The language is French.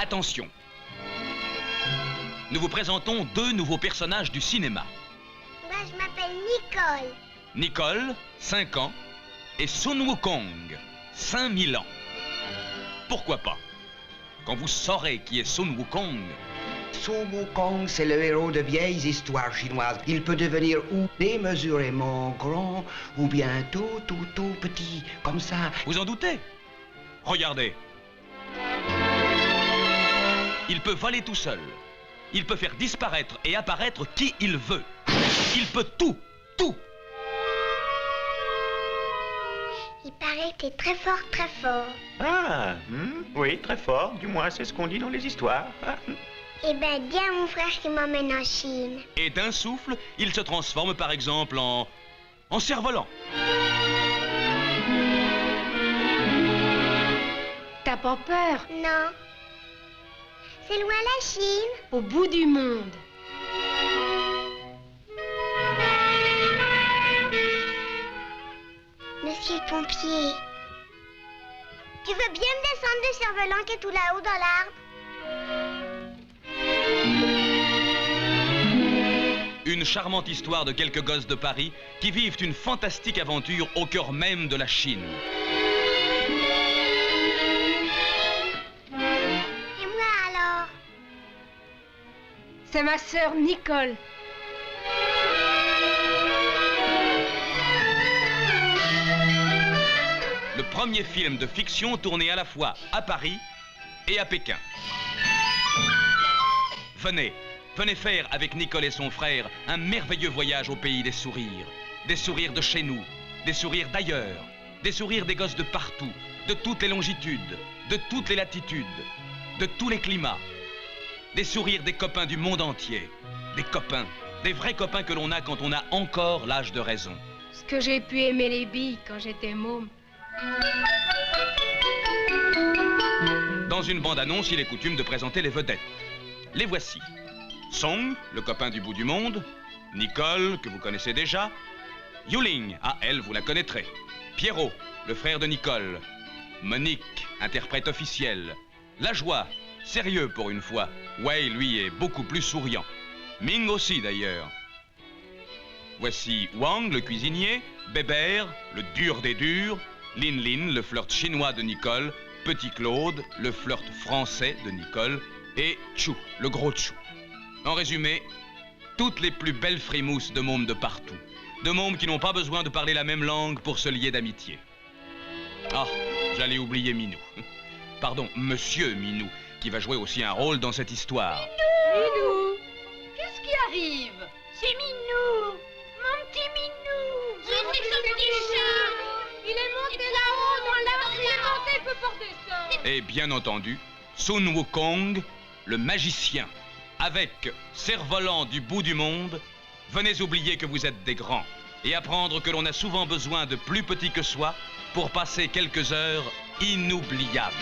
Attention. Nous vous présentons 2 nouveaux personnages du cinéma. Moi, je m'appelle Nicole. Nicole, 5 ans, et Sun Wukong, 5000 ans. Pourquoi pas? Quand vous saurez qui est Sun Wukong... Sun Wukong, c'est le héros de vieilles histoires chinoises. Il peut devenir ou démesurément grand, ou bien tout petit, comme ça. Vous en doutez? Regardez. Il peut voler tout seul. Il peut faire disparaître et apparaître qui il veut. Il peut tout. Il paraît que t'es très fort, très fort. Ah, oui, très fort. Du moins, c'est ce qu'on dit dans les histoires. Ah, Eh ben, dis à mon frère qu'il m'emmène en Chine. Et d'un souffle, il se transforme par exemple en cerf-volant. T'as pas peur? Non. C'est loin la Chine. Au bout du monde. Monsieur le pompier. Tu veux bien me descendre le cerf-volant qui est tout là-haut dans l'arbre? Une charmante histoire de quelques gosses de Paris qui vivent une fantastique aventure au cœur même de la Chine. Et moi alors? C'est ma sœur Nicole. Le premier film de fiction tourné à la fois à Paris et à Pékin. Venez faire avec Nicole et son frère un merveilleux voyage au pays des sourires. Des sourires de chez nous, des sourires d'ailleurs, des sourires des gosses de partout, de toutes les longitudes, de toutes les latitudes, de tous les climats. Des sourires des copains du monde entier. Des copains, des vrais copains que l'on a quand on a encore l'âge de raison. Ce que j'ai pu aimer les billes quand j'étais môme. Dans une bande-annonce, il est coutume de présenter les vedettes. Les voici. Song, le copain du bout du monde. Nicole, que vous connaissez déjà. Yuling, ah elle, vous la connaîtrez. Pierrot, le frère de Nicole. Monique, interprète officielle. La joie, sérieux pour une fois. Wei, lui, est beaucoup plus souriant. Ming aussi, d'ailleurs. Voici Wang, le cuisinier. Bébert, le dur des durs. Lin Lin, le flirt chinois de Nicole. Petit Claude, le flirt français de Nicole. Et Chou, le gros Chou. En résumé, toutes les plus belles frimousses de mômes de partout. De mômes qui n'ont pas besoin de parler la même langue pour se lier d'amitié. Ah, j'allais oublier Minou. Pardon, Monsieur Minou, qui va jouer aussi un rôle dans cette histoire. Minou, qu'est-ce qui arrive? C'est Minou. Mon petit Minou. C'est son petit chat. Il est monté là-haut dans l'arbre, il est monté, il peut pas redescendre. Et bien entendu, Sun Wukong, le magicien. Avec cerf-volant du bout du monde, venez oublier que vous êtes des grands et apprendre que l'on a souvent besoin de plus petits que soi pour passer quelques heures inoubliables.